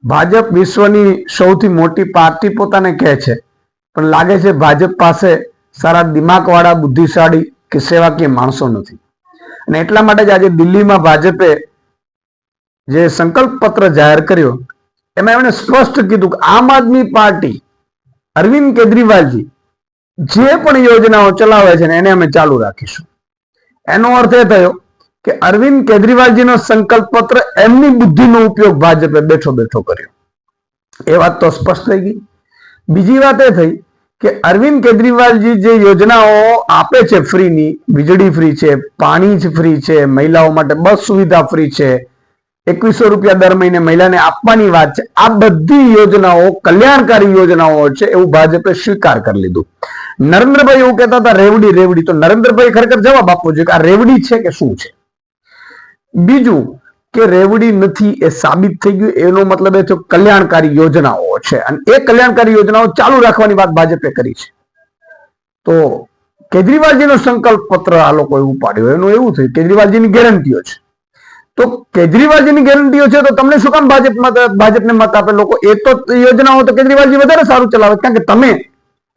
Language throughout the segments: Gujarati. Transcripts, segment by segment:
ભાજપ વિશ્વની સૌથી મોટી પાર્ટી પોતાને કહે છે, પણ લાગે છે ભાજપ પાસે સારા દિમાગવાળા બુદ્ધિશાળી કે સેવાકીય માણસો નથી. અને એટલા માટે જ આજે દિલ્હીમાં ભાજપે જે સંકલ્પ પત્ર જાહેર કર્યો એમાં એમણે સ્પષ્ટ કીધું કે આમ આદમી પાર્ટી અરવિંદ કેજરીવાલજી જે પણ યોજનાઓ ચલાવે છે ને એને અમે ચાલુ રાખીશું. એનો અર્થ એ થયો કે અરવિંદ કેજરીવાલજીનો સંકલ્પ પત્ર એમની બુદ્ધિનો ઉપયોગ ભાજપે બેઠો બેઠો કર્યો. એ વાત તો સ્પષ્ટ થઈ ગઈ. બીજી વાત એ થઈ કે અરવિંદ કેજરીવાલજી જે યોજનાઓ આપે છે ફ્રીની, વીજળી ફ્રી છે, પાણી ફ્રી છે, મહિલાઓ માટે બસ સુવિધા ફ્રી છે, 2100 રૂપિયા દર મહિને મહિલાને આપવાની વાત છે, આ બધી યોજનાઓ કલ્યાણકારી યોજનાઓ છે એવું ભાજપે સ્વીકાર કરી લીધું. નરેન્દ્રભાઈ એવું કહેતા હતા રેવડી રેવડી, તો નરેન્દ્રભાઈ ખરેખર જવાબ આપવો જોઈએ કે આ રેવડી છે કે શું છે. બીજું કે રેવડી નથી એ સાબિત થઈ ગયું, એનો મતલબ એ છે કલ્યાણકારી યોજનાઓ છે અને એ કલ્યાણકારી યોજનાઓ ચાલુ રાખવાની વાત ભાજપે કરી છે. તો કેજરીવાલજીનો સંકલ્પ પત્ર આ લોકોએ ઉપાડ્યો, એનું એવું થયું કેજરીવાલજીની ગેરંટીઓ છે. તો કેજરીવાલજીની ગેરંટીઓ છે તો તમને શું કામ ભાજપને મત આપે લોકો? એ તો યોજનાઓ તો કેજરીવાલજી વધારે સારું ચલાવે, કારણ કે તમે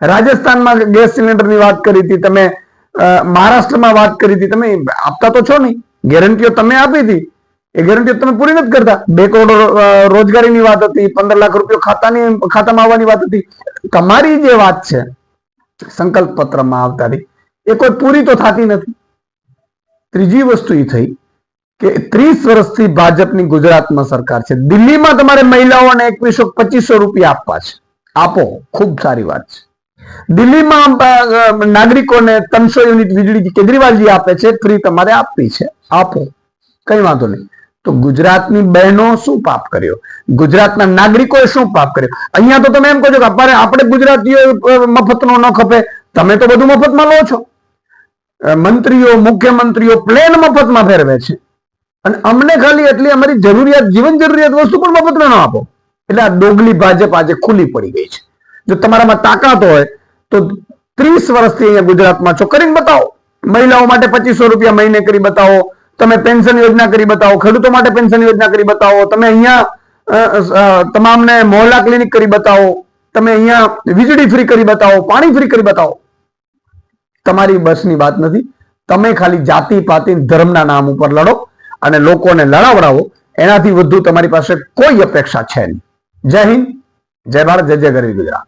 રાજસ્થાનમાં ગેસ સિલિન્ડરની વાત કરી હતી, તમે મહારાષ્ટ્રમાં વાત કરી હતી, તમે આપતા તો છો નહીં. ગેરંટીઓ તમે આપી હતી, એ ગેરંટીઓ તમે પૂરી નથી કરતા. 2 કરોડ રોજગારીની વાત હતી, 15 લાખ રૂપિયા ખાતામાં આવવાની વાત હતી. તમારી જે વાત છે સંકલ્પ પત્રમાં આવતા એ કોઈ પૂરી તો થતી નથી. ત્રીજી વસ્તુ એ થઈ કે 30 વર્ષથી ભાજપની ગુજરાતમાં સરકાર છે. દિલ્હીમાં તમારે મહિલાઓને 2100-2500 રૂપિયા આપવા છે, આપો, ખૂબ સારી વાત છે. દિલ્હીમાં નાગરિકોને 300 યુનિટ વીજળી કેજરીવાલજી આપે છે, ફ્રી તમારે આપવી છે, આપો, કઈ વાંધો નહીં. તો ગુજરાતની બહેનો શું પાપ કર્યો? ગુજરાતના નાગરિકોએ શું પાપ કર્યો? અહીંયા તો તમે એમ કહો છો કે આપણે ગુજરાતીઓ મફતનો ન ખપે, તમે તો બધું મફતમાં લો છો. મંત્રીઓ, મુખ્યમંત્રીઓ પ્લેન મફતમાં ફેરવે છે અને અમને ખાલી એટલી અમારી જરૂરિયાત, જીવન જરૂરિયાત વસ્તુ પણ મફતમાં ન આપો. એટલે આ ડોગલી ભાજપ આજે ખુલ્લી પડી ગઈ છે. જો તમારામાં તાકાત હોય તો 30 વર્ષથી અહીંયા ગુજરાતમાં છો, કરીને બતાવો. મહિલાઓ માટે 2500 રૂપિયા મહિને કરી બતાવો, તમે પેન્શન યોજના કરી બતાવો, ખેડૂતો માટે પેન્શન યોજના કરી બતાવો, તમે અહીંયા તમામને મોહલ્લા ક્લિનિક કરી બતાવો, તમે અહીંયા વીજળી ફ્રી કરી બતાવો, પાણી ફ્રી કરી બતાવો. તમારી બસની વાત નથી. તમે ખાલી જાતિ પાતિ ધર્મના નામ ઉપર લડો અને લોકોને લડાવડાવો. એનાથી વધુ તમારી પાસે કોઈ અપેક્ષા છે નહીં. જય હિન્દ, જય ભારત, જય જય ગરવી ગુજરાત.